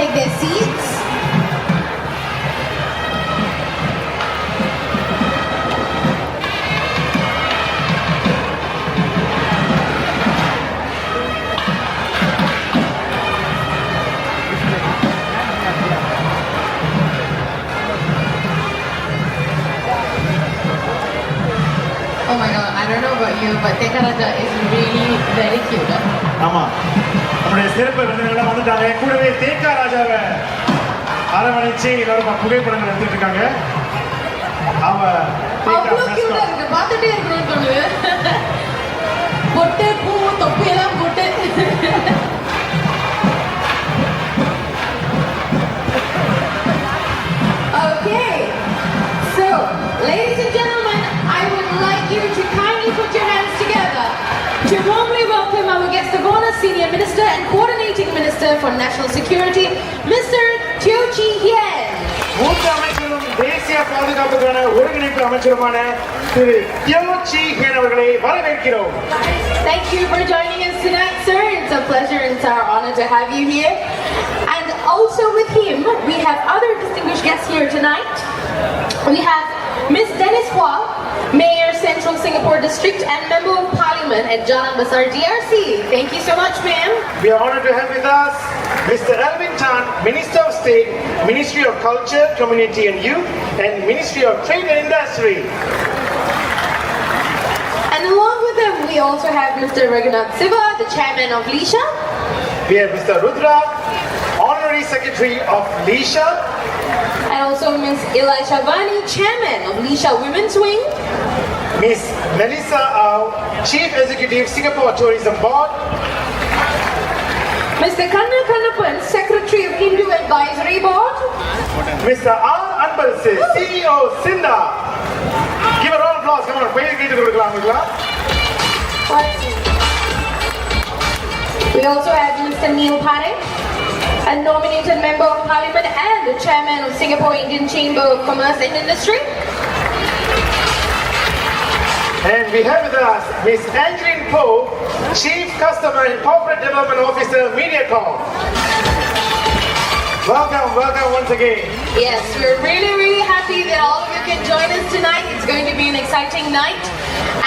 take their seats. Oh my god, I don't know about you, but Tekaraja is really very cute. ஆமா நம்முடைய சிறப்பு விருந்தினர்கள் வந்துட்டாங்க. கூடவே தேக்கா ராஜாவை அரவணைச்சு எல்லாரும் புகைப்படங்கள் எடுத்துட்டு இருக்காங்க. அவ அவ்வளோ கியூட்டா இருக்கு, பார்த்துட்டே இருக்கணும்னு தோணுது. பொட்டு பூ தொப்பி எல்லாம் போட்டு. Okay, so ladies and gentlemen, I would like you to kindly put your hands together to warmly welcome our guest of honor, Senior Minister and Coordinating Minister for National Security, Mr. Teo Chee Hien. மூத்த அமைச்சரும் தேசிய பாதுகாப்புக்கான ஒருங்கிணைப்பு அமைச்சருமான திரு தியோ சீ ஹியன் அவர்களை வரவேற்கிறோம். Thank you for joining us tonight, sir. It's a pleasure and it's our honor to have you here. And also with him, we have other distinguished guests here tonight. We have Miss Dennis Hua, Mayor, Central Singapore District and Member of Parliament at Jalan Besar DRC. Thank you so much, ma'am. We are honored to have with us Mr. Alvin Tan, Minister of State, Ministry of Culture, Community and Youth, and Ministry of Trade and Industry. And along with them, we also have Mr. Raghunath Siva, the Chairman of Lisha. We have Mr. Rudra, Honorary Secretary of Lisha. And also Ms. Elisha Vani, Chairman of Lisha Women's Wing. Miss Melissa Au, Chief Executive, Singapore Tourism Board. Mr. Kanna Kannapan, Secretary of Hindu Advisory Board. Mr. R. Anbalse, CEO, Sinda. Give a round of applause, come on, pay the We also have Mr. Neil Parekh, a nominated Member of Parliament and the Chairman of Singapore Indian Chamber of Commerce and Industry. And we have with us Miss Angeline Poe, Chief Customer and Corporate Development Officer, MediaCom. Welcome once again. Yes, we're really happy that all of you can join us tonight. It's going to be an exciting night.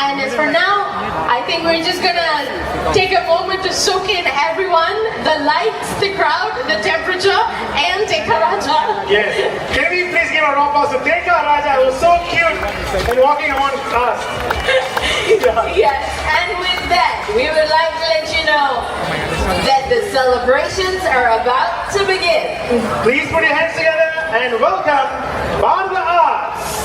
And as for now, I think we're just gonna take a moment to soak in everyone, the lights, the crowd, the temperature, and Tekka Raja. Yes. Can we please give a round of applause to Tekka Raja, who's so cute and walking among us. Yes, and with that, we would like to let you know that the celebrations are about to begin. Please put your hands together and welcome Bharata Arts.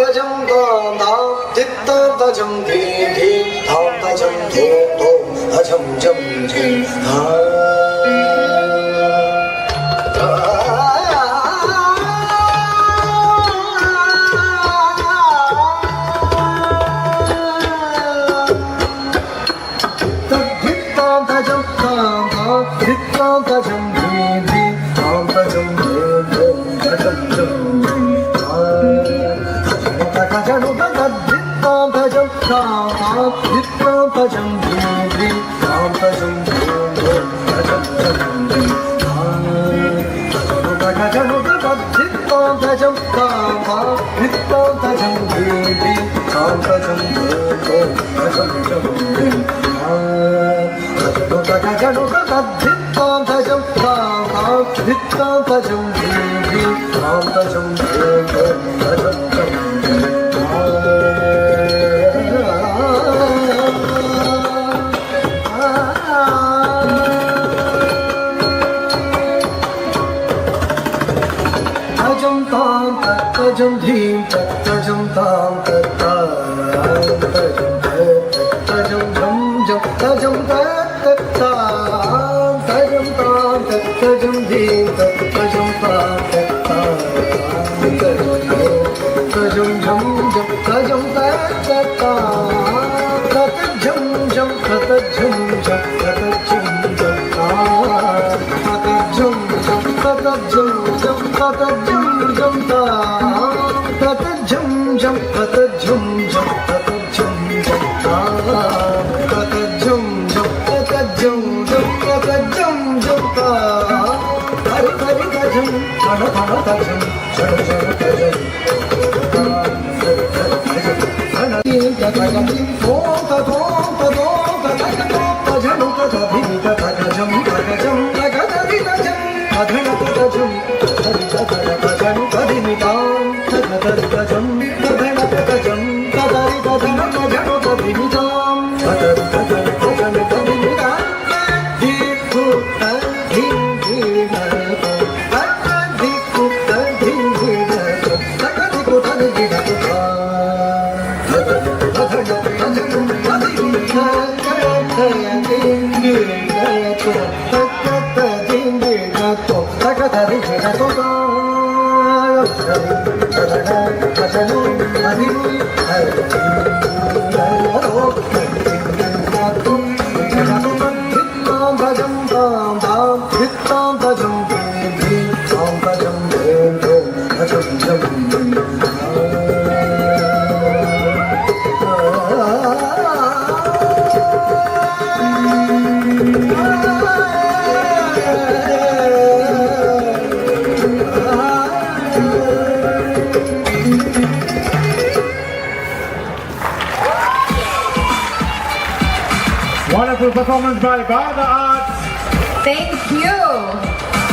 भजं धाम धाम चित्तं भजं धीं धीं धाम भजं धूम धूम भजं जं जं भजं धीं धीं धाम भजं धूम धूम भजं जं भजं धीं धाम भजं धूम धूम भजं भजं धीं धीं धाम भजं धूम धूम भजं धीं भजं तां tajam dhim tajam pa tajam jam jam tajam ta ta tajam jam tajam jam tajam jam tajam jam tajam jam tajam jam ta tajam jam tajam jam tajam jam tajam jam tajam jam tajam jam ta hari hari tajam kana kana tajam jam jam tajam Wonderful performance by Bharata Arts. Thank you.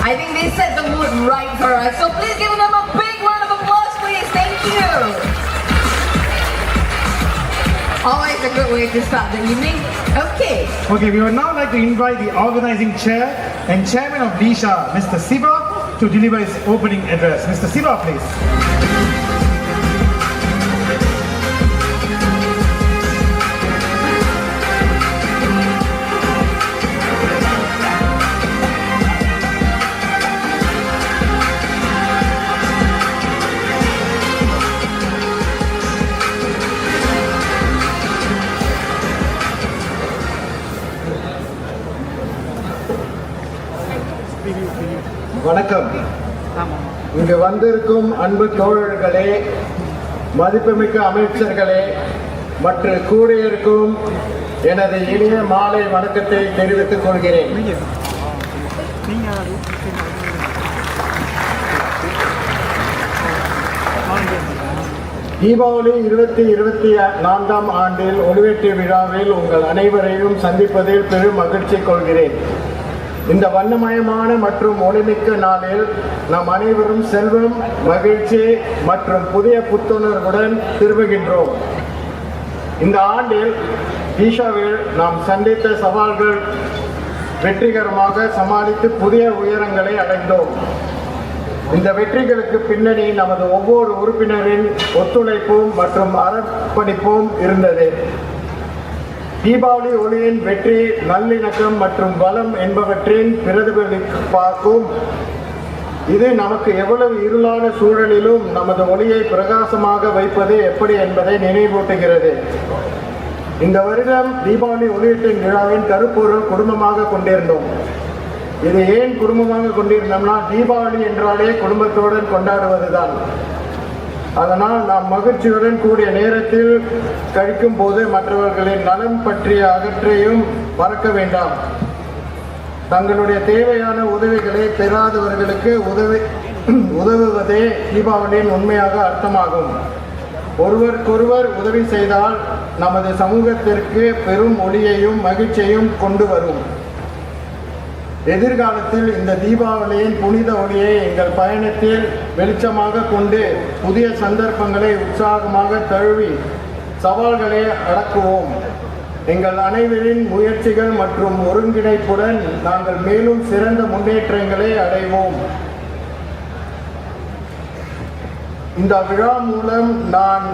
I think they set the mood right for us. So please give them a big round of applause, please. Thank you. Always a good way to start the evening. Okay. Okay, we would now like to invite the organizing chair and chairman of Disha, Mr. Siva, to deliver his opening address. Mr. Siva, please. வணக்கம். இங்கு வந்திருக்கும் அன்பு தோழர்களே, மதிப்புமிக்க அமைச்சர்களே மற்றும் கூடியிருக்கும் எனது இனிய மாலை வணக்கத்தை தெரிவித்துக் கொள்கிறேன். தீபாவளி 2024 ஆண்டில் ஒளிவேற்று விழாவில் உங்கள் அனைவரையும் சந்திப்பதில் பெரும் மகிழ்ச்சி கொள்கிறேன். இந்த வண்ணமயமான மற்றும் ஒளிமிக்க நாளில் நாம் அனைவரும் செல்வம், மகிழ்ச்சி மற்றும் புதிய புத்துணர்வுடன் திரும்புகின்றோம். இந்த ஆண்டில் ஈஷாவில் நாம் சந்தித்த சவால்கள் வெற்றிகரமாக சமாளித்து புதிய உயரங்களை அடைந்தோம். இந்த வெற்றிகளுக்கு பின்னணி நமது ஒவ்வொரு உறுப்பினரின் ஒத்துழைப்பும் மற்றும் அர்ப்பணிப்பும் இருந்தது. தீபாவளி ஒளியின் வெற்றி நல்லிணக்கம் மற்றும் பலம் என்பவற்றின் பிரதிபலிப்பாகும். இது நமக்கு எவ்வளவு இருளான சூழலிலும் நமது ஒளியை பிரகாசமாக வைப்பது எப்படி என்பதை நினைவூட்டுகிறது. இந்த வருடம் தீபாவளி ஒளியீட்டின் விழாவின் கருப்பொருள் குடும்பமாக கொண்டிருந்தோம். இது ஏன் குடும்பமாக கொண்டிருந்தோம்னா, தீபாவளி என்றாலே குடும்பத்துடன் கொண்டாடுவதுதான். அதனால் நாம் மகிழ்ச்சியுடன் கூடிய நேரத்தில் கழிக்கும் போது மற்றவர்களின் நலம் பற்றிய அகற்றையும் மறக்க வேண்டாம். தங்களுடைய தேவையான உதவிகளை பெறாதவர்களுக்கு உதவுவதே தீபாவளியின் உண்மையாக அர்த்தமாகும். ஒருவருக்கொருவர் உதவி செய்தால் நமது சமூகத்திற்கு பெரும் ஒளியையும் மகிழ்ச்சியையும் கொண்டு வரும். எதிர்காலத்தில் இந்த தீபாவளியின் புனித ஒளியை எங்கள் பயணத்தில் வெளிச்சமாக கொண்டு புதிய சந்தர்ப்பங்களை உற்சாகமாக தழுவி சவால்களை அடக்குவோம். எங்கள் அனைவரின் முயற்சிகள் மற்றும் ஒருங்கிணைப்புடன் நாங்கள் மேலும் சிறந்த முன்னேற்றங்களை அடைவோம். இந்த விழா மூலம் நான்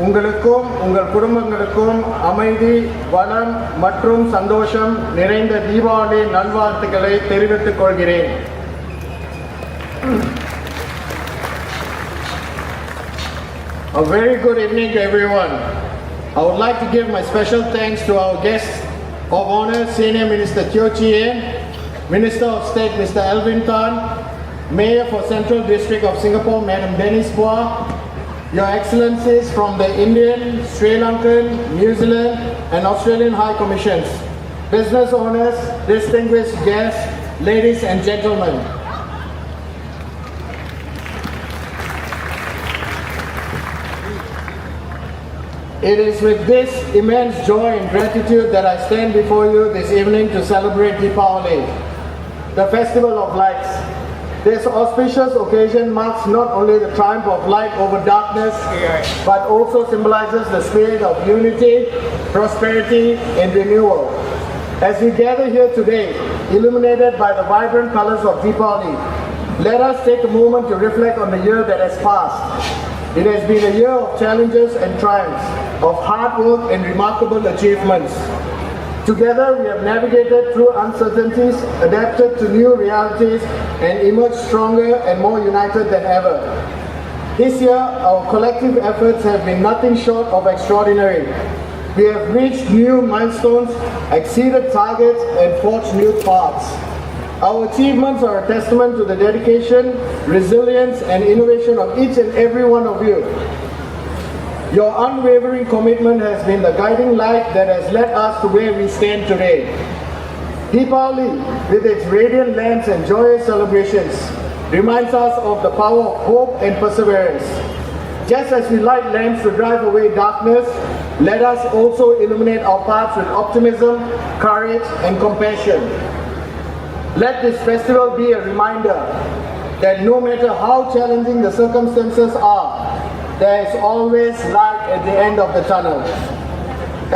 உங்களுக்கும் உங்கள் குடும்பங்களுக்கும் அமைதி, வளம் மற்றும் சந்தோஷம் நிறைந்த தீபாவளி நல்வாழ்த்துக்களை தெரிவித்துக் கொள்கிறேன். A very good evening to everyone. I would like to give my special thanks to our guests of honor, Senior Minister Teo Chee, Minister of State Mr. Alvin Tan, Mayor for Central District of Singapore Madam Dennis Pua, Your Excellencies from the Indian, Sri Lankan, New Zealand and Australian High Commissions, business owners, distinguished guests, ladies and gentlemen. It is with this immense joy and gratitude that I stand before you this evening to celebrate Deepavali, the festival of lights. This auspicious occasion marks not only the triumph of light over darkness, but also symbolizes the spirit of unity, prosperity, and renewal. As we gather here today, illuminated by the vibrant colors of Deepavali, let us take a moment to reflect on the year that has passed. It has been a year of challenges and triumphs, of hard work and remarkable achievements. Together, we have navigated through uncertainties, adapted to new realities, and emerged stronger and more united than ever. This year, our collective efforts have been nothing short of extraordinary. We have reached new milestones, exceeded targets, and forged new paths. Our achievements are a testament to the dedication, resilience, and innovation of each and every one of you. Your unwavering commitment has been the guiding light that has led us to where we stand today. Deepavali, with its radiant lamps and joyous celebrations, reminds us of the power of hope and perseverance. Just as we light lamps to drive away darkness, let us also illuminate our paths with optimism, courage, and compassion. Let this festival be a reminder that no matter how challenging the circumstances are, there is always light at the end of the tunnel.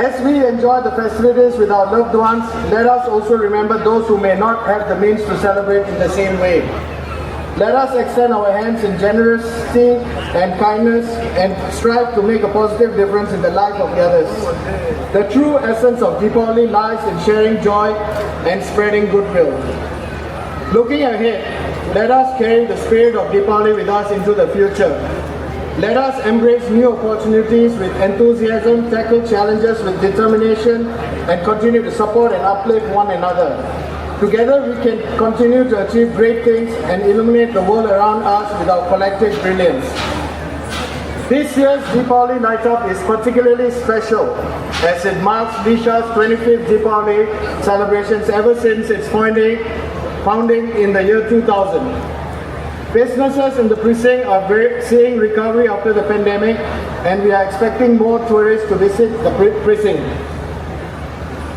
As we enjoy the festivities with our loved ones, let us also remember those who may not have the means to celebrate in the same way. Let us extend our hands in generosity and kindness and strive to make a positive difference in the life of the others. The true essence of Deepavali lies in sharing joy and spreading goodwill. Looking ahead, let us carry the spirit of Deepavali with us into the future. Let us embrace new opportunities with enthusiasm, tackle challenges with determination, and continue to support and uplift one another. Together we can continue to achieve great things and illuminate the world around us with our collective brilliance. This year's Deepavali Light Up is particularly special as it marks Lisha's 25th Deepavali celebrations ever since its founding in the year 2000. Businesses in the precinct are seeing recovery after the pandemic, and we are expecting more tourists to visit the precinct.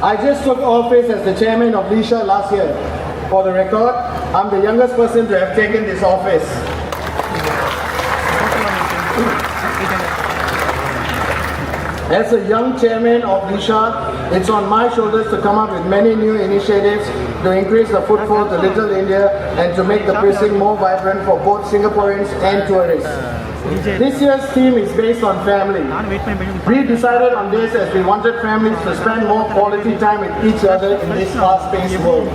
I just took office as the chairman of Lisha last year. For the record, I'm the youngest person to have taken this office. As a young chairman of Lisha, it's on my shoulders to come up with many new initiatives to increase the footfall to Little India and to make the precinct more vibrant for both Singaporeans and tourists. This year's theme is based on family. We decided on this as we wanted families to spend more quality time with each other in this fast-paced world.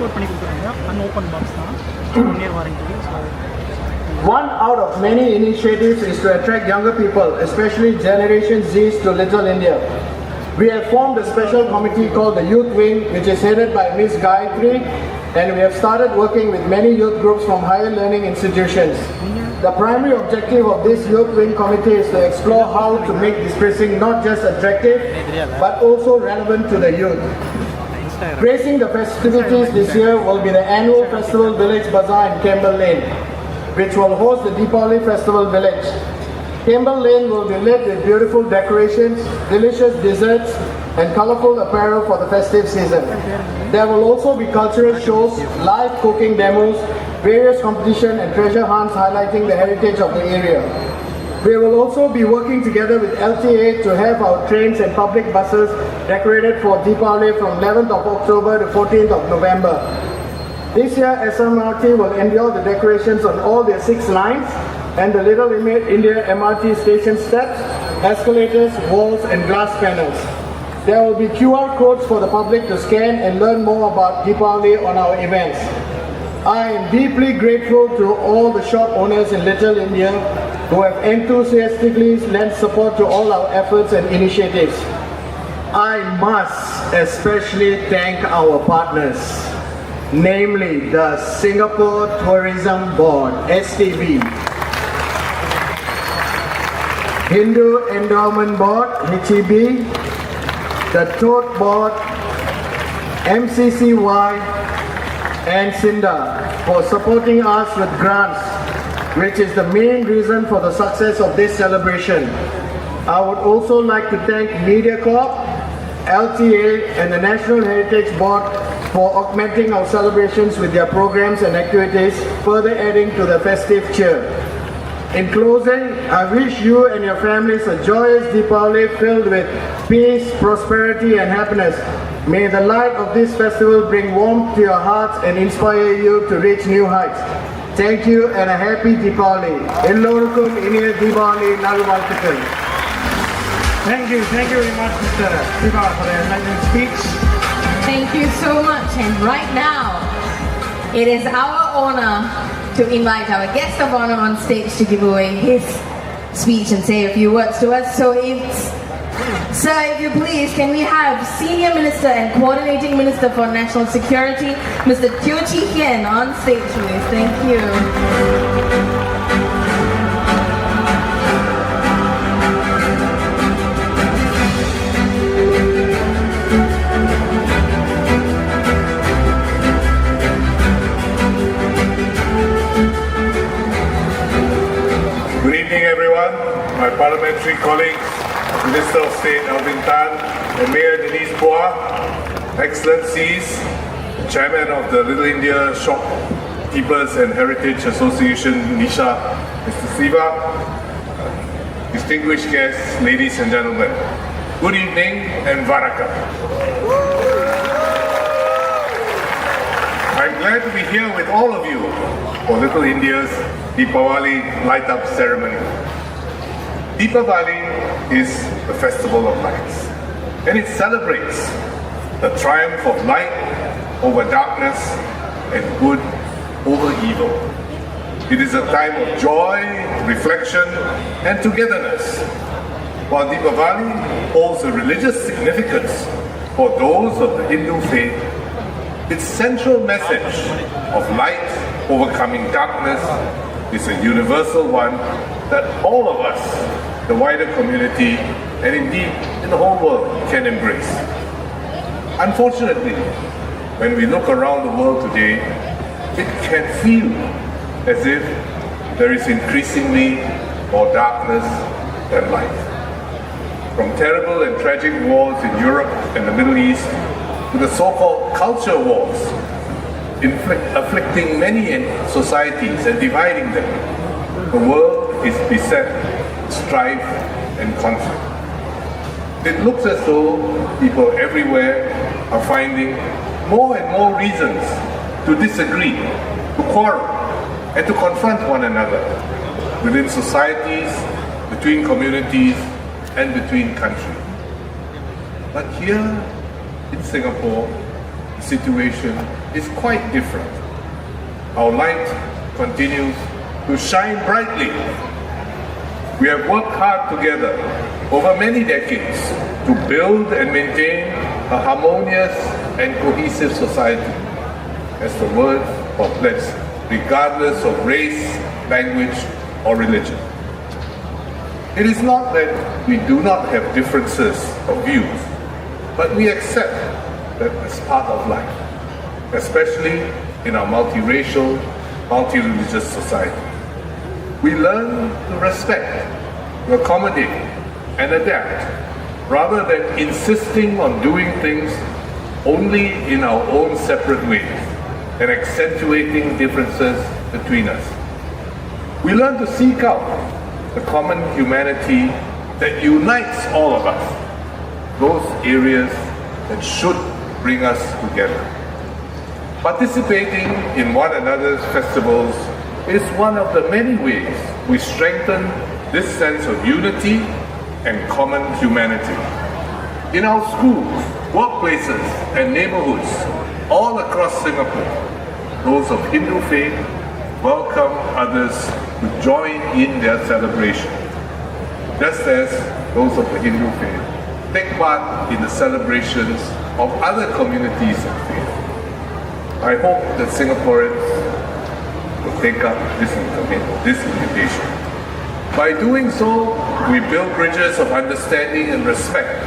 One out of many initiatives is to attract younger people, especially Generation Zs, to Little India. We have formed a special committee called the Youth Wing, which is headed by Ms. Gayatri, and we have started working with many youth groups from higher learning institutions. The primary objective of this Youth Wing committee is to explore how to make this precinct not just attractive, but also relevant to the youth. Gracing the festivities this year will be the annual Festival Village Bazaar in Campbell Lane, which will host the Deepavali Festival Village. Campbell Lane will be lit with beautiful decorations, delicious desserts, and colorful apparel for the festive season. There will also be cultural shows, live cooking demos, various competition and treasure hunts highlighting the heritage of the area. We will also be working together with LTA to have our trains and public buses decorated for Deepavali from 11th of October to 14th of November. This year, SMRT will endure the decorations on all their 6 lines and the Little India MRT station steps escalators, walls, and glass panels. There will be QR codes for the public to scan and learn more about Deepavali on our events. I am deeply grateful to all the shop owners in Little India who have enthusiastically lent support to all our efforts and initiatives. I must especially thank our partners, namely the Singapore Tourism Board, STB, Hindu Endowment Board, HEB, the Tote Board, MCCY, and SINDA for supporting us with grants, which is the main reason for the success of this celebration. I would also like to thank MediaCorp, LTA, and the National Heritage Board for augmenting our celebrations with their programs and activities, further adding to the festive cheer. In closing, I wish you and your families a joyous Deepavali filled with peace, prosperity, and happiness. May the light of this festival bring warmth to your hearts and inspire you to reach new heights. Thank you and a happy Deepavali. Ellorukkum iniya Deepavali nalvalthukal. Thank you very much, Mr. Siva, for the enlightening speech. Thank you so much. And right now, it is our honor to invite our guest of honor on stage to give away his speech and say a few words to us. So sir, if you please, can we have Senior Minister and Coordinating Minister for National Security, Mr. Teo Chee Hian, on stage, please. Thank you. Good evening, everyone. My parliamentary colleagues, Minister of State Alvin Tan and Mayor Denise Phua, Excellencies, Chairman of the Little India Shopkeepers and Heritage Association, Nisha, Mr. Siva, distinguished guests, ladies and gentlemen. Good evening and Varaka. I'm glad to be here with all of you for Little India's Deepavali light-up ceremony. Deepavali is the festival of lights, and it celebrates the triumph of light over darkness and good over evil. It is a time of joy, reflection, and togetherness. While Deepavali holds a religious significance for those of the Hindu faith, its central message of light overcoming darkness is a universal one that all of us, the wider community, and indeed in the whole world can embrace. Unfortunately, when we look around the world today, it can feel as if there is increasingly more darkness than light. From terrible and tragic wars in Europe and the Middle East to the so-called culture wars, afflicting many societies and dividing them, the world is beset with strife and conflict. It looks as though people everywhere are finding more and more reasons to disagree, to quarrel, and to confront one another within societies, between communities, and between countries. But here in Singapore, the situation is quite different. Our light continues to shine brightly. We have worked hard together over many decades to build and maintain a harmonious and cohesive society, as the word reflects, regardless of race, language, or religion. It is not that we do not have differences of views, but we accept that as part of life, especially in our multiracial, multi-religious society. We learn to respect, to accommodate, and adapt, rather than insisting on doing things only in our own separate ways and accentuating differences between us. We learn to seek out the common humanity that unites all of us, those areas that should bring us together. Participating in one another's festivals is one of the many ways we strengthen this sense of unity and common humanity. In our schools, workplaces, and neighborhoods all across Singapore, those of Hindu faith welcome others to join in their celebration, just as those of the Hindu faith take part in the celebrations of other communities of faith. I hope that Singaporeans will take up this invitation. By doing so, we build bridges of understanding and respect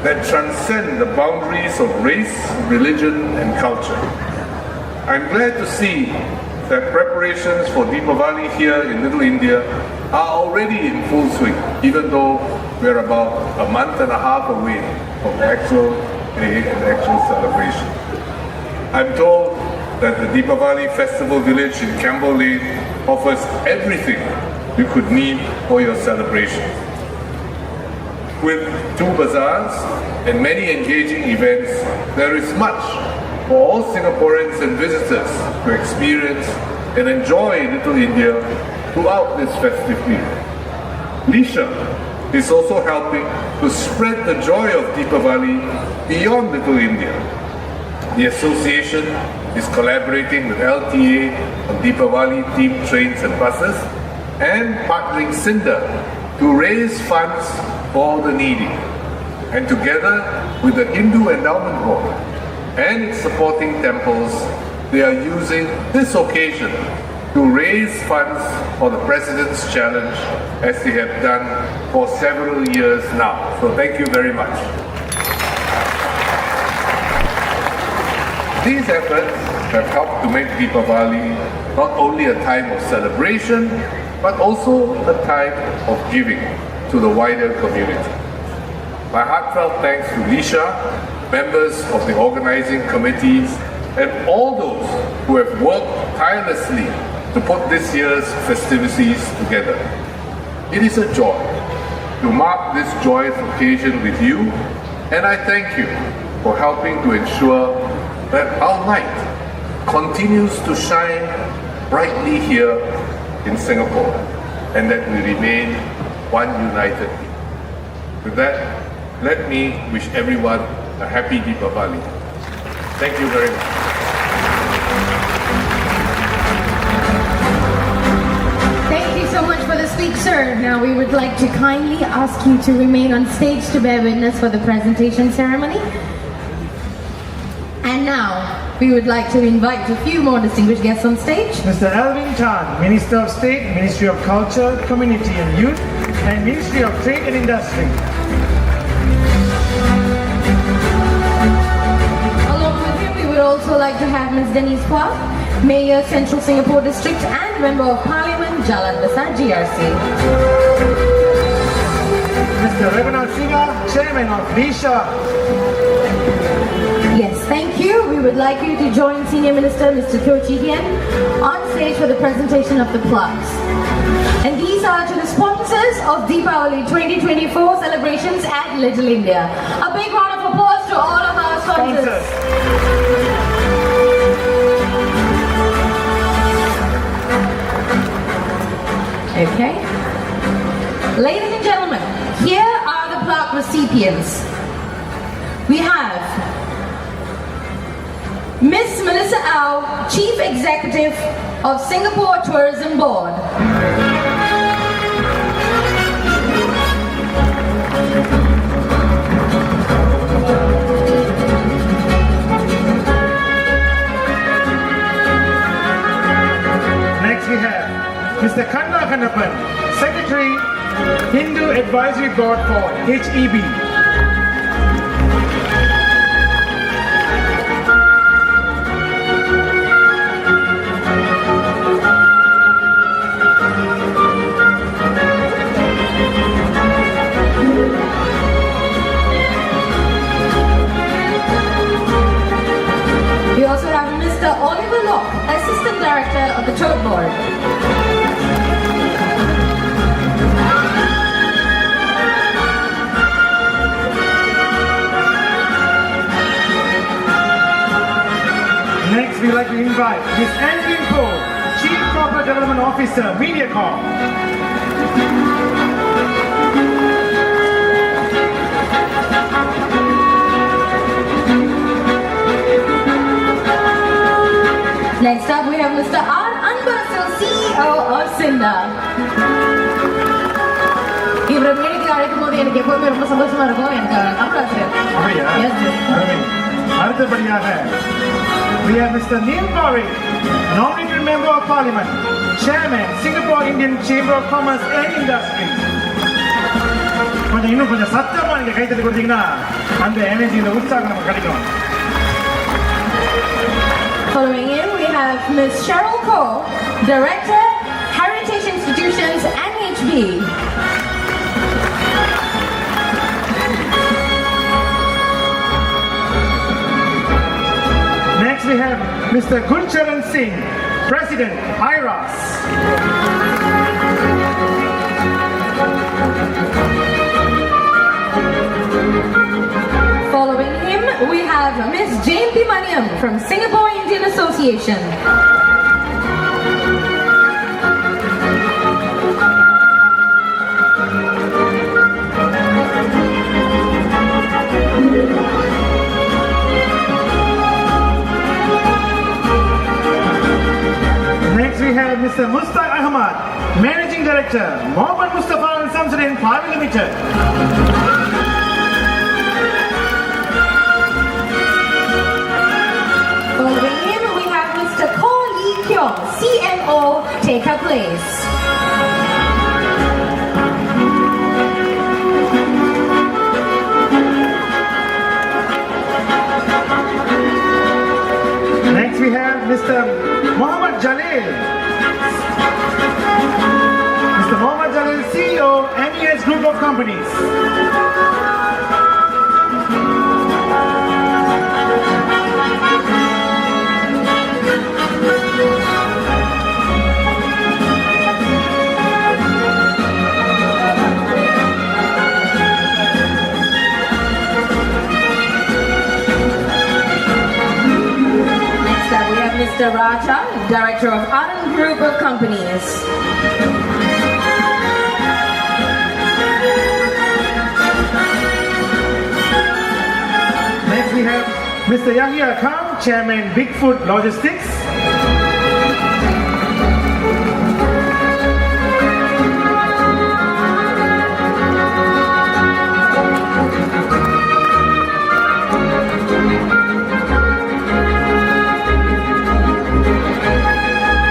that transcend the boundaries of race, religion, and culture. I'm glad to see that preparations for Deepavali here in Little India are already in full swing, even though we're about a month and a half away from the actual day and the actual celebration. I'm told that the Deepavali Festival Village in Campbell Lane offers everything you could need for your celebration. With 2 bazaars and many engaging events, there is much for all Singaporeans and visitors to experience and enjoy Little India throughout this festive period. Litte is also helping to spread the joy of Deepavali beyond Little India. The association is collaborating with LTA on Deepavali themed trains and buses and partnering Cinder to raise funds for the needy. And together with the Hindu Endowment Board and its supporting temples, they are using this occasion to raise funds for the President's Challenge, as they have done for several years now. So thank you very much. These efforts have helped to make Deepavali not only a time of celebration, but also a time of giving to the wider community. My heartfelt thanks to Litte, members of the organizing committees, and all those who have worked tirelessly to put this year's festivities together. It is a joy to mark this joyous occasion with you, and I thank you for helping to ensure that our light continues to shine brightly here in Singapore, and that we remain one united people. With that, let me wish everyone a happy Deepavali. Thank you very much. Thank you so much for the speech, sir. Now we would like to kindly ask you to remain on stage to bear witness for the presentation ceremony. And now, we would like to invite a few more distinguished guests on stage. Mr. Alvin Tan, Minister of State, Ministry of Culture, Community and Youth, and Ministry of Trade and Industry. Along with him, we would also like to have Ms. Denise Plaque, Mayor, Central Singapore District, and Member of Parliament, Jalan Besar GRC. Mr. Revanat Singha, Chairman of Litte. Yes, thank you. We would like you to join Senior Minister Mr. Teo Chee Hean on stage for the presentation of the plaques. And these are to the sponsors of Deepavali 2024 celebrations at Little India. A big round of applause to all of our sponsors. Okay. Ladies and gentlemen, here are the plaque recipients. We have Miss Melissa Au, Chief Executive of Singapore Tourism Board. Next we have Mr. Kanna Kannapan, Secretary, Hindu Advisory Board for HEB. We also have Mr. Oliver Locke, Assistant Director of the Tote Board. Next, we'd like to invite Ms. Angela Poe, Chief Corporate Development Officer, MediaCorp. Next up, we have Mr. R. Anbarasu, CEO of Sinda. இவரை மேடைக்கு அழைக்கும் போது எனக்கு எப்பவுமே ரொம்ப சந்தோஷமா இருக்கும். எனக்கு அப்ராசிரியர். அப்படியா? Yes, yes. அருமை. அடுத்தபடியாக we have Mr. Neil Pawai, nominated member of Parliament, Chairman, Singapore Indian Chamber of Commerce and Industry. இன்னும் கொஞ்சம் சத்தமா நீங்க கைத்தட்டி கொடுத்தீங்கன்னா அந்த எனர்ஜி இந்த உற்சாகம் நமக்கு கிடைக்கும். Following in, we have Ms. Cheryl Cole, Director, Heritage Institutions, NHB. Next we have Mr. Gurcharan Singh, President, IRAS. Following him, we have Ms. Jayanti Maniam from Singapore Indian Association. Next we have Mr. Mustaq Ahmad, Managing Director, Mohammed Mustafa and Samsudin Private Limited. Following him, we have Mr. Ko Lee Kyung, CMO, take her place. Next we have Mr. Mohammed Jalil. Mr. Mohammed Jalil, CEO, MES Group of Companies. Next up, we have Mr. Raja, Director of Anand Group of Companies. Next we have Mr. Yahya Khan, Chairman, Bigfoot Logistics.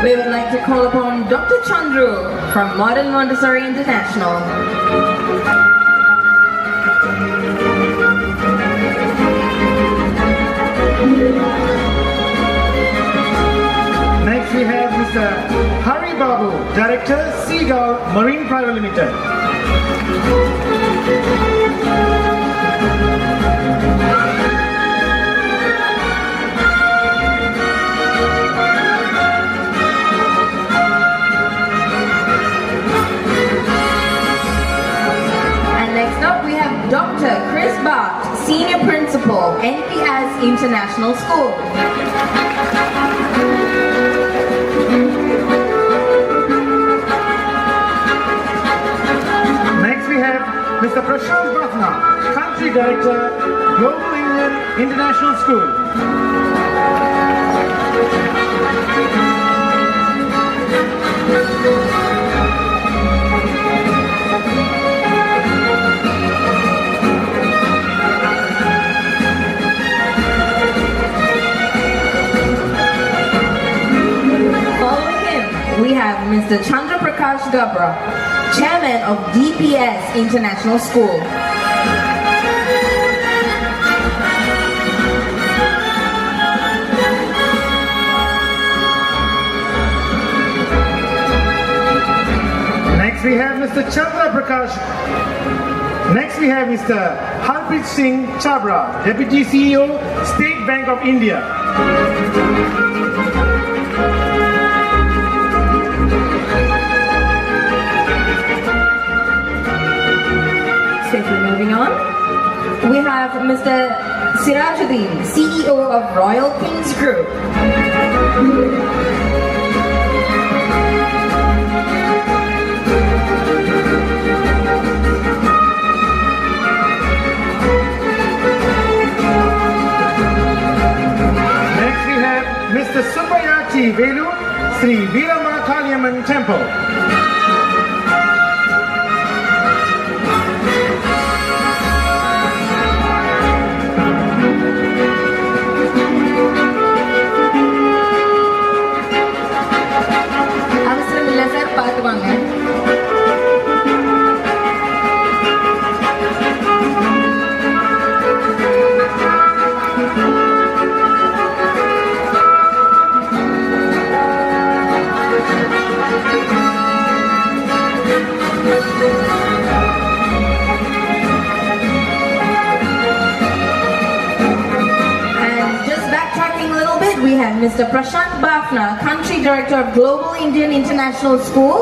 We would like to call upon Dr. Chandru from Modern Montessori International. Next we have Mr. Hari Babu, Director, Seagull Marine Private Limited. And next up, we have Dr. Chris Bart, Senior Principal, NPS International School. Next we have Mr. Prashant Bhatna, Country Director, Global Indian International School. Following him, we have Mr. Chandra Prakash Gabra, Chairman of DPS International School. Next we have Mr. Chandra Prakash. Next we have Mr. Harpreet Singh Chabra, Deputy CEO, State Bank of India. Safely moving on, we have Mr. Sirajuddin, CEO of Royal Kings Group. Next we have Mr. Subayati, temple. அவசரம் இல்ல sir, பார்த்து வாங்க. We have Mr. Prashant Bafna, Country Director of Global Indian International School.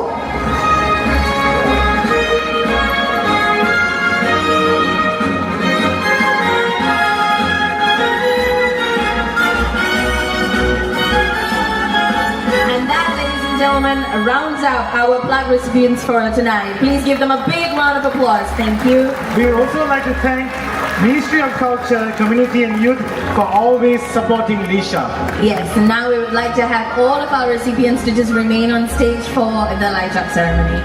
And that, ladies and gentlemen, rounds out our Plaque recipients for tonight. Please give them a big round of applause. Thank you. We would also like to thank Ministry of Culture, Community and Youth for always supporting Lisha. Yes, and now we would like to have all of our recipients to just remain on stage for the light up ceremony.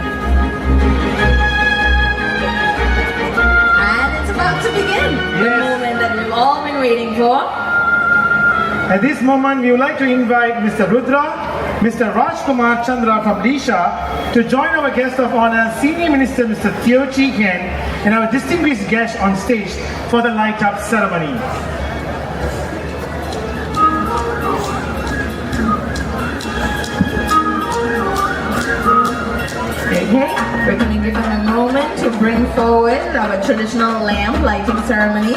And it's about to begin. The moment that we've all been waiting for. At this moment, we would like to invite Mr. Rudra, Mr. Rajkumar Chandra from Lisha to join our guest of honor, Senior Minister Mr. Teo Chee Hean, and our distinguished guest on stage for the light up ceremony. Okay, we're going to give them a moment to bring forward our traditional lamp lighting ceremony.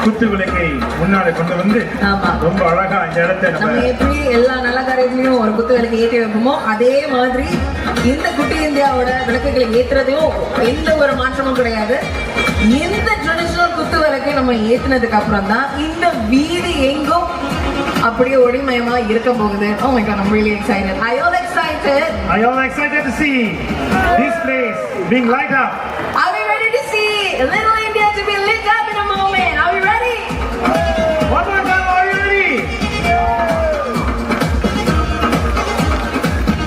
குத்து விளக்கை முன்னாடி கொண்டு வந்து ரொம்ப அழகா இந்த இடத்தை நம்ம எப்படி எல்லா நல்ல காரியத்திலையும் ஒரு குத்து விளக்கு ஏற்றி வைப்போமோ அதே மாதிரி இந்த குட்டி இந்தியாவோட விளக்குகளை ஏற்றுறதையும் எந்த ஒரு மாற்றமும் கிடையாது. இந்த ட்ரெடிஷனல் குத்து விளக்கை நம்ம ஏற்றினதுக்கு அப்புறம் தான் இந்த வீதி எங்கும் அப்படியே ஒளிமயமா இருக்க போகுது. Oh my God, I'm really excited. Are you all excited? Are you all excited to see this place being light up? Are we ready to see Little India to be lit up in a moment? Are we ready? One more time, are you ready?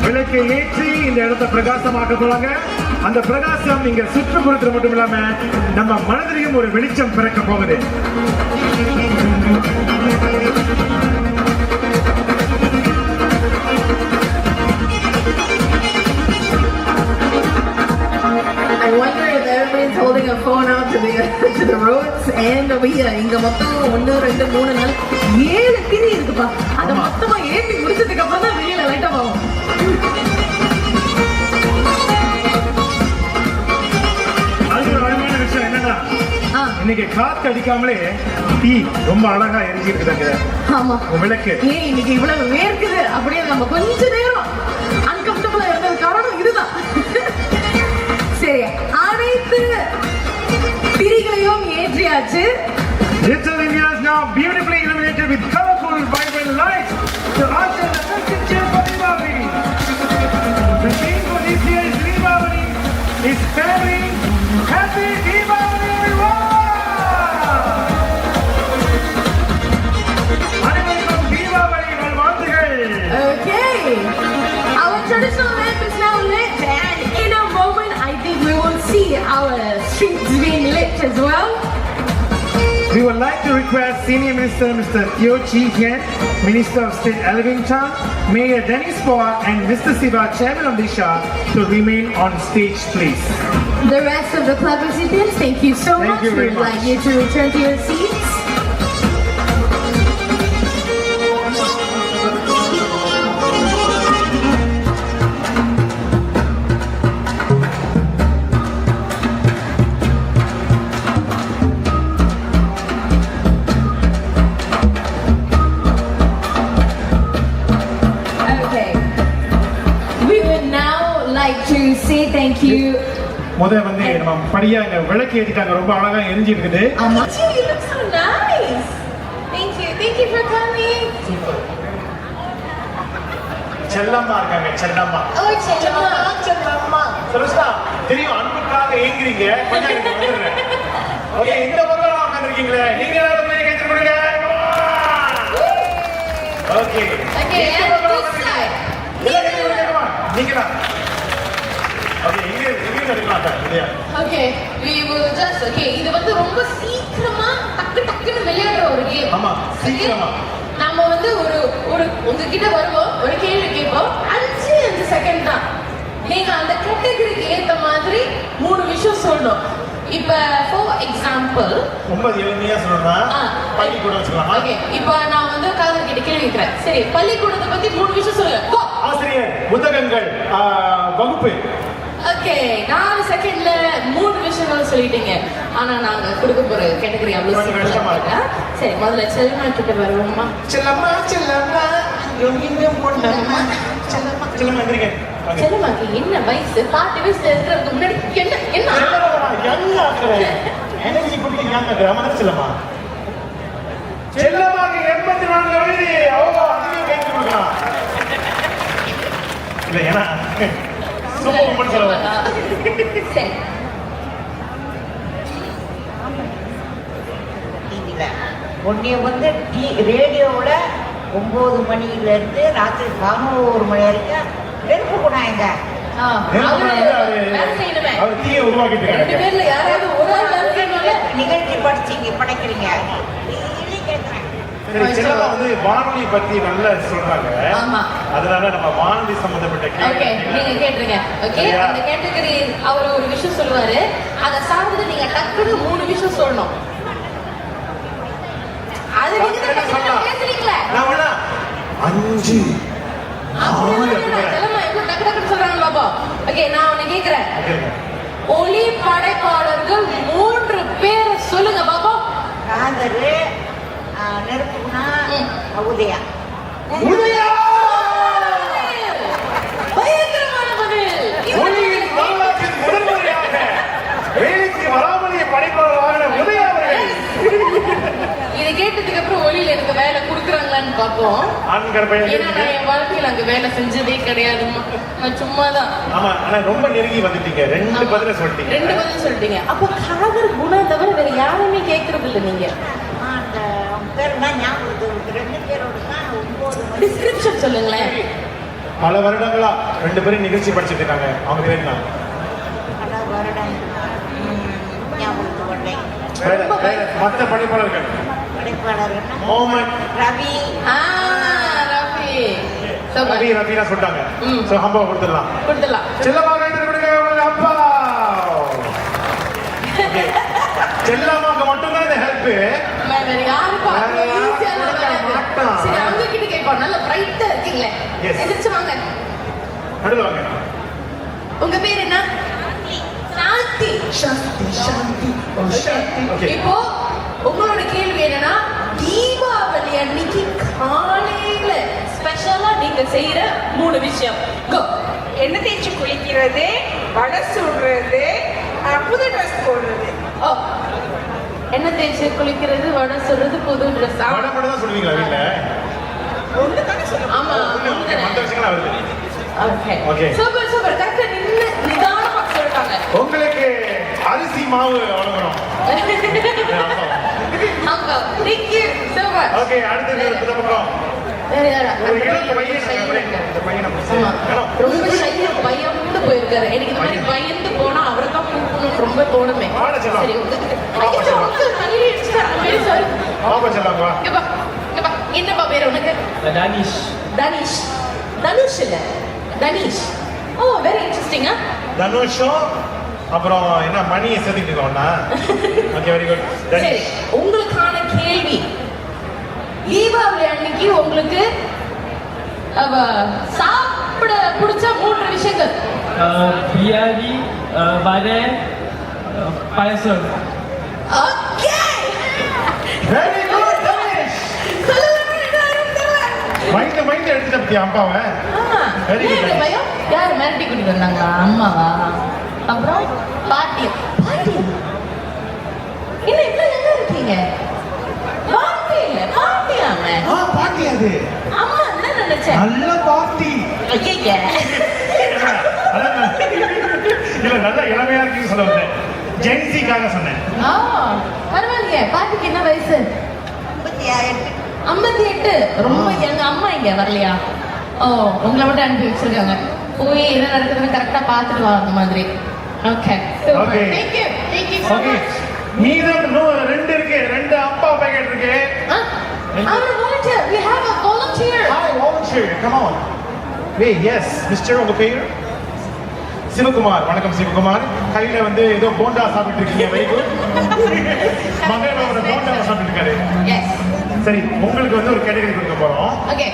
விளக்கை ஏற்றி இந்த இடத்தை பிரகாசமாக்க போறாங்க. அந்த பிரகாசம் இங்க சுற்றுப்புறத்தில் மட்டும் இல்லாம நம்ம மனதிலையும் ஒரு வெளிச்சம் பிறக்க போகுது. I wonder if everybody's holding a phone out to the roads and over here. இங்க மொத்தம் 1, 2, 3, 4, 7 திரி இருக்குப்பா. அத மொத்தமா ஏத்தி முடிச்சதுக்கு அப்புறம் தான் வெளியில லைட் ஆகும். இன்னைக்கு காத்து அடிக்காமலே தீ ரொம்ப அழகா எரிஞ்சிருக்குதாங்க. ஆமா, விளக்கு ஏன் இன்னைக்கு இவ்வளவு வேர்க்குது அப்படியே நம்ம கொஞ்ச நேரம் அன்கம்ஃபர்டபிளா இருந்தது காரணம் இதுதான். சரி, அனைத்து திரிகளையும் ஏற்றியாச்சு. Little India is now beautifully illuminated with colorful, vibrant lights to usher the festive cheer for Deepavali. The theme for this year's Deepavali is family. Happy Deepavali, everyone! அனைவருக்கும் தீபாவளி நல்வாழ்த்துகள். Okay, our traditional lamp is now lit, and in a moment, I think we will see our streets being lit as well. We would like to request Senior Minister Mr. Teo Chee Hean, Minister of State Alvin Chan, Mayor Dennis Poa, and Mr. Siva, Chairman of Lisha, to remain on stage, please. The rest of the club recipients, thank you so much. You very we would much. like you to return to your seats. To say thank you. முதல்ல வந்து நம்ம படியா இந்த விளக்கு ஏத்திட்டாங்க, ரொம்ப அழகா எரிஞ்சி இருக்குது. Gee, you look so nice. Thank you for coming. செல்லம்மா இருக்காங்க, செல்லம்மா. Oh, செல்லம்மா. சொல்லுடா, தெரியும் அன்புக்காக ஏங்குறீங்க, கொஞ்சம் இங்க வந்துடுறேன். ஓகே, இந்த பக்கம் உட்கார்ந்திருக்கீங்களே, நீங்க எல்லாரும் போய் கேட்டு கொடுங்க. Okay. Okay, and this side. நீங்களா ஓகே இங்க எடுக்கலாம் இல்லையா okay we will just okay இது வந்து ரொம்ப சீக்கிரமா டக்குன்னு விளையாடுற ஒரு கேம் ஆமா சீக்கிரமா நாம வந்து ஒரு உங்ககிட்ட வருவோம் ஒரு கேள்வி கேட்போம் 5 செகண்ட் தான் நீங்க அந்த கேட்டகரிக்கு ஏத்த மாதிரி 3 விஷயம் சொல்லணும் இப்ப ஃபார் எக்ஸாம்பிள் ரொம்ப எளிமையா சொல்லணும்னா பள்ளிக்கூடம் வச்சுக்கலாமா ஓகே இப்போ நான் வந்து காதல் கிட்ட கேள்வி கேட்கிறேன் சரி பள்ளிக்கூடத்தை பத்தி 3 விஷயம் சொல்லுங்க ஆசிரியர் புத்தகங்கள் வகுப்பு ஓகே 4 செகண்ட்ல 3 விஷயங்கள் சொல்லிட்டீங்க ஆனா நாங்க கொடுக்க போற கேட்டகரி அவ்வளவு கஷ்டமா இருக்கு சரி முதல்ல செல்லம்மா கிட்ட வருவோமா செல்லம்மா எங்கெங்கும் கொண்டம்மா செல்லம்மா எந்திரிங்க செல்லம்மாக்கு என்ன வயசு 40 வயசுல இருக்கிறதுக்கு முன்னாடி என்ன எனர்ஜி கொடுத்து ஞாபகம் அமர்ந்து செல்லம்மா செல்லம்மாக்கு 84 வயது அவங்க அதிகம் கைது கொடுக்கலாம் இல்ல ஏன்னா சூப்பர் உமன் சொல்லுவாங்க சரி ஒன்றைய வந்து ரேடியோவில் 9 மணிலேருந்து ராத்திரி 11 மணி வரைக்கும் நெருப்பு போனாங்க நிகழ்ச்சி படிச்சீங்க படைக்கிறீங்க வானொலி பத்தி நல்லா சொல்றாங்க அதனால நம்ம வானொலி சம்பந்தப்பட்ட நீங்க கேட்டுருங்க ஓகே அந்த கேட்டகரி அவர் ஒரு விஷயம் சொல்லுவாரு அதை சார்ந்து நீங்க டக்குன்னு 3 விஷயம் சொல்லணும் அது நீங்க பேசுறீங்களா நான் வேணா 5 சொல்றாங்க பாபா ஓகே நான் உன்னை கேக்குறேன் ஒளி படைப்பாளர்கள் 3 பேரை சொல்லுங்க பாபா காதல் நெருப்புனா உதயா பயங்கரமான பதில் முதல் முறையாக வேலைக்கு வராமலே படைப்பாளராக உதயா இதை கேட்டதுக்கு அப்புறம் ஒளியில எனக்கு வேலை கொடுக்குறாங்களான்னு பார்ப்போம் ஏன்னா நான் என் வாழ்க்கையில் அங்க வேலை செஞ்சதே கிடையாதுமா நான் சும்மாதான் ஆமா ஆனா ரொம்ப நெருங்கி வந்துட்டீங்க 2 பதில சொல்லிட்டீங்க அப்போ காதல் குணம் தவிர வேற யாருமே கேட்கறது இல்லை நீங்க அந்த பேர் தான் ஞாபகம் 2 பேரோட தான் 9 டிஸ்கிரிப்ஷன் சொல்லுங்களேன் பல வருடங்களா 2 பேரும் நிகழ்ச்சி படிச்சுட்டு இருக்காங்க அவங்க பேர் என்ன பல வருடம் ஞாபகம் வரலை மற்ற படைப்பாளர்கள் மோமன் ரவி ரவினா சொல்லிட்டாங்க சோ அம்பா கொடுத்துடலாம் செல்லம்மா கைது கொடுங்க உங்களுக்கு அப்பா செல்லம்மாக்கு மட்டும் தான் இந்த ஹெல்ப் வேற யாரும் சரி அவங்க கிட்ட கேட்போம் நல்ல பிரைட்டா இருக்கீங்களே எதிர்த்து வாங்க நடுல வாங்க உங்க பேர் என்ன சாந்தி சாந்தி இப்போ உங்களோட கேள்வி என்னன்னா தீபாவளி அன்னைக்கு காலையில ஸ்பெஷலா நீங்க செய்யற 3 விஷயம் எண்ணெய் தேய்ச்சி குளிக்கிறது வடை சுடுறது புது ட்ரெஸ் போடுறது எண்ணெய் தேய்ச்சி குளிக்கிறது வடை சுடுறது புது ட்ரெஸ் வடை மட்டும் தான் சொல்லுவீங்களா வீட்ல ஆமா மற்ற விஷயங்களா வருது ஓகே சூப்பர் கரெக்டா நிதானமா சொல்றாங்க உங்களுக்கு அரிசி மாவு வழங்குறோம் ஆமா thank you so much okay அடுத்து இந்த பக்கம் வேற யாரா ஒரு இளம் பையன் இந்த பையனை ரொம்ப ஷையா பயந்து போயிருக்காரு எனக்கு இந்த மாதிரி பயந்து போனா அவரை தான் கூப்பிடணும் ரொம்ப தோணுமே சரி என்னப்பா பேர் உனக்கு தனுஷ் இல்ல தனிஷ் ஓ வெரி இன்ட்ரெஸ்டிங் தனுஷும் அப்புறம் என்ன மணியை சேர்த்துக்கிட்டோம்னா ஓகே வெரி குட் சரி உங்களுக்கான கேள்வி தீபாவளி அன்னைக்கு உங்களுக்கு சாப்பிட பிடிச்ச 3 விஷயங்கள் biryani vada payasam okay very good Dhanush mind எடுத்துட்டு பத்தி அம்மாவை வெரி குட் பயம் யார் மிரட்டி கூட்டிட்டு வந்தாங்களா அம்மாவா அப்புறம் பாட்டி என்ன இவ்வளவு நல்லா இருக்கீங்க பாட்டி அது அம்மா என்ன நினைச்சேன் நல்ல பாட்டி ஐயா இல்ல நல்ல இளமையா இருக்குன்னு சொல்ல வந்தேன் ஜென்சிக்காக சொன்னேன் பரவாயில்லையே பாட்டிக்கு என்ன வயசு 58 ரொம்ப எங்க அம்மா இங்க வரலையா ஓ உங்களை மட்டும் அனுப்பி வச்சிருக்காங்க போய் என்ன நடக்குதுன்னு கரெக்டா பார்த்துட்டு வா அந்த மாதிரி. Okay Okay. thank you so okay much. மீதம் இன்னும் 2 இருக்கு, 2 அப்பா பாக்கெட் இருக்கு. I'm a volunteer. We have a volunteer. Hi, volunteer, come on. Hey, yes, Mr. உங்க பேர்? சிவகுமார். வணக்கம் சிவகுமார். கையில வந்து ஏதோ போண்டா சாப்பிட்டு இருக்கீங்க. Very good. மகளோட போண்டா சாப்பிட்டு இருக்காரு. Yes. சரி, உங்களுக்கு வந்து ஒரு கேட்டகரி கொடுக்க போறோம். Okay.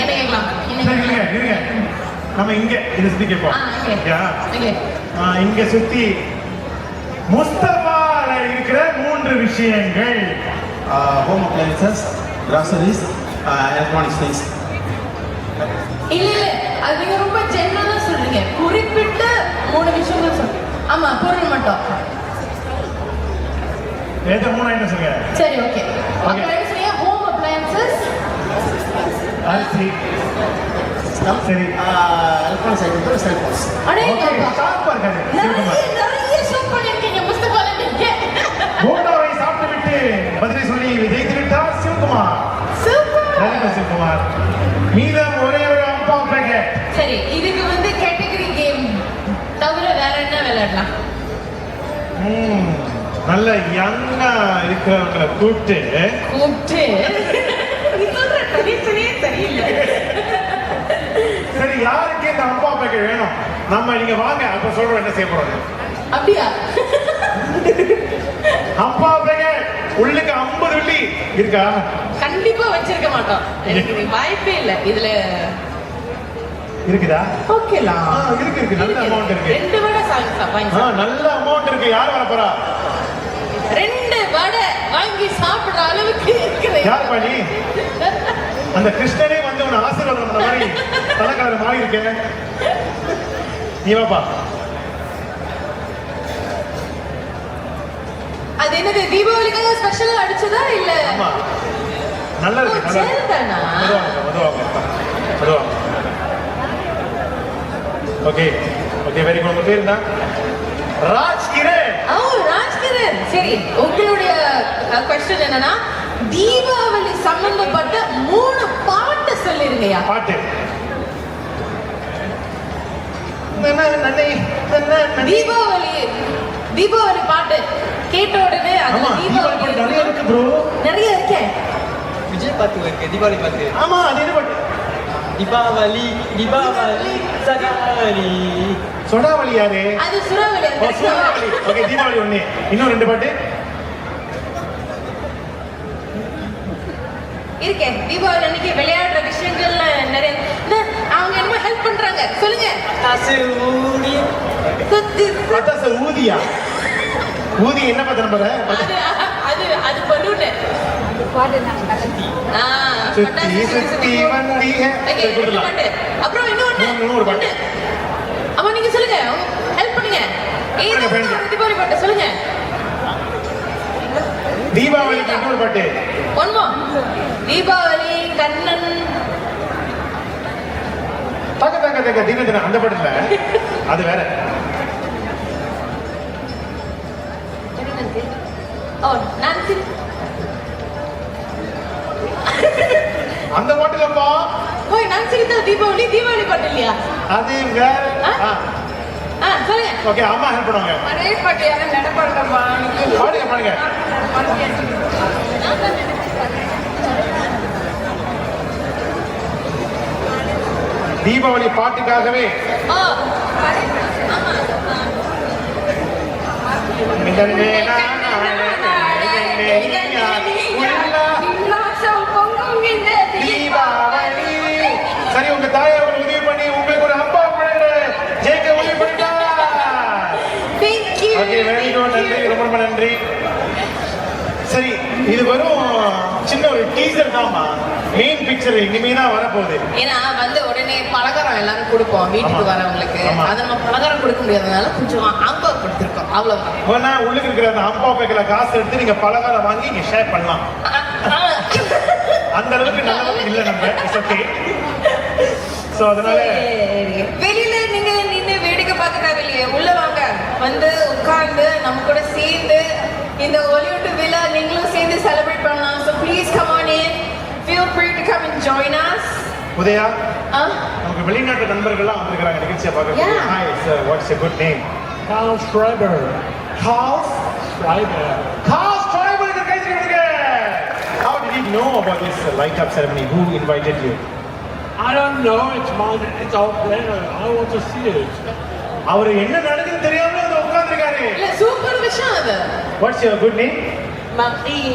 என்ன கேட்கலாம்? சரி, இருங்க. நம்ம இங்க இத சுத்தி கேட்போம். Okay. Okay. இங்க சுத்தி முஸ்தபால இருக்கிற 3 விஷயங்கள். Home appliances, groceries, electronics things. இல்ல அது நீங்க ரொம்ப ஜெனரலா சொல்றீங்க. குறிப்பிட்ட 3 விஷயங்கள் சொல்லுங்க. ஆமா, பொருள் மட்டும். ஏதோ 3 ஐட்டம் சொல்லுங்க. சரி, ஓகே. Appliances, home appliances. அரிசி. சரி. Electronics items, cell phones. அடே ஓகே, ஷார்ப்பா இருக்காரு. நிறைய ஷூட் பண்ணிருக்கீங்க முஸ்தபால நீங்க. போண்டாவை சாப்பிட்டு விட்டு பதிலை சொல்லி ஜெயித்து விட்டார் சிவகுமார். சூப்பர். நல்ல சிவகுமார். மீதம் ஒரே ஒரு அப்பா பாக்கெட். சரி, இதுக்கு வந்து கேட்டகரி கேம் தவிர வேற என்ன விளையாடலாம்? நல்ல யங்கா இருக்கிறவங்களை கூப்பிட்டு நீ சொல்ற தனித்தனியே சரியில்லை. சரி, யாருக்கு இந்த அப்பா பாக்கெட் வேணும்? நம்ம நீங்க வாங்க, அப்ப சொல்றோம் என்ன செய்ய போறோம். அப்படியா? அப்பா பாக்கெட் உள்ளுக்கு 50 வெள்ளி இருக்கா? கண்டிப்பா வச்சிருக்க மாட்டோம். எனக்கு வாய்ப்பே இல்ல இதுல. இருக்குதா? ஓகேலாம். இருக்கு. நல்ல அமௌண்ட் இருக்கு. 2 வடை வாங்கி நல்ல அமௌண்ட் இருக்கு. யார் வர போறா? 2 வடை வாங்கி சாப்பிடுற அளவுக்கு இருக்குது. யார் பண்ணி? அந்த கிருஷ்ணனே வந்து உன்னை ஆசீர்வாதம் பண்ண மாதிரி தலைக்கார மாறி இருக்க. நீ வாப்பா. அது என்னது, தீபாவளிக்காக ஸ்பெஷலா அடிச்சதா இல்ல? ஆமா, நல்லா இருக்கு. சரிதானா? வருவாங்க. Okay, very good. உங்க பேர் என்ன? ராஜ்கிரண். ராஜ்கிரண். சரி, உங்களுடைய क्वेश्चन என்னன்னா, தீபாவளி சம்பந்தப்பட்ட 3 பாட்டு சொல்லிருங்கயா. பாட்டு. தீபாவளி பாட்டு கேட்ட உடனே அதுல தீபாவளி பாட்டு நிறைய இருக்கு ப்ரோ. நிறைய இருக்கே. விஜய் பாட்டு இருக்கு, தீபாவளி பாட்டு. ஆமா, அது என்ன பாட்டு? தீபாவளி சகாவளி. சொடாவளி யாரு? அது சுறாவளி. சுறாவளி. ஓகே, தீபாவளி ஒண்ணு. இன்னும் 2 பாட்டு இருக்கே. தீபாவளி அன்னைக்கு விளையாடுற விஷயங்கள்ல நிறைய. அவங்க என்ன ஹெல்ப் பண்றாங்க, சொல்லுங்க. பட்டாசு ஊதியா? ஊதி என்ன பத்திரம் போற? அது பலூன். சுத்தி வந்தீங்க. அப்புறம் இன்னொரு பாட்டு. அம்மா நீங்க சொல்லுங்க, ஹெல்ப் பண்ணுங்க. தீபாவளி பாட்டு சொல்லுங்க. தீபாவளிக்கு இன்னொரு பாட்டு. ஒன்மோ. தீபாவளி கண்ணன் தக்க தின அந்த பாட்டு இல்ல, அது வேற. நான்சி. அந்த பாட்டுலப்பா. ஓய், நான்சி தான் தீபாவளி பாட்டு இல்லையா? அது வேற. சொல்லுங்க. ஓகே, அம்மா ஹெல்ப் பண்ணுவாங்க. அதே பாட்டு யாரும் நடப்பாங்கப்பா. பாடுங்க. தீபாவளி பாட்டுக்காகவே தீபாவளி. சரி, உங்க தாயை உதவி பண்ணி உங்களுக்கு ஒரு அப்பா ஜெயிக்க உதவி பண்ணிட்டா. Okay, very good. நன்றி, ரொம்ப நன்றி. சரி, இது வெறும் சின்ன ஒரு டீசர் தான்மா. மெயின் பிக்சர் இனிமே தான் வரப்போகுது. ஏன்னா வந்து உடனே பலகாரம் எல்லாரும் கொடுப்போம் வீட்டுக்கு வரவங்களுக்கு. அதை நம்ம பலகாரம் கொடுக்க முடியாதனால கொஞ்சம் ஆம்பா கொடுத்துருக்கோம், அவ்வளவுதான். வேணா உள்ளுக்கு இருக்கிற அந்த அம்பா பேக்கல காசு எடுத்து நீங்க பலகாரம் வாங்கி இங்க ஷேர் பண்ணலாம். அந்த அளவுக்கு நல்லவங்க இல்ல நம்ம. It's okay. சோ அதனால வெளியில நீங்க நின்று வேடிக்கை பார்க்க தேவையில்லையே, உள்ள வாங்க. வந்து உட்கார்ந்து நம்ம கூட சேர்ந்து இந்த ஒலிவுட் விழா நீங்களும் சேர்ந்து செலிப்ரேட் பண்ணலாம். So please come on in. Feel free to come and join us. Udaya, நம்ம நமக்கு வெளிநாட்டு நண்பர்கள்லாம் வந்திருக்காங்க நிகழ்ச்சியை பார்க்க. Yeah. Hi, sir. What's your good name? Carl Schreiber. Carl Schreiber. Schreiber. How did you know about this light up ceremony? Who invited you? I don't know. It's all better. I want to see it. அவர் என்ன நடக்குதுன்னு தெரியாம வந்து உட்கார்ந்திருக்காரு. இல்ல super விஷயம் அது. What's your good name? Marie.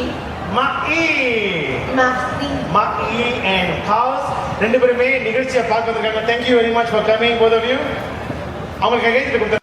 Marie and Carl ரெண்டு பேருமே நிகழ்ச்சியை பார்க்க வந்திருக்காங்க. Thank you very much for coming, both of you. அவங்களுக்கு கைது கொடுத்து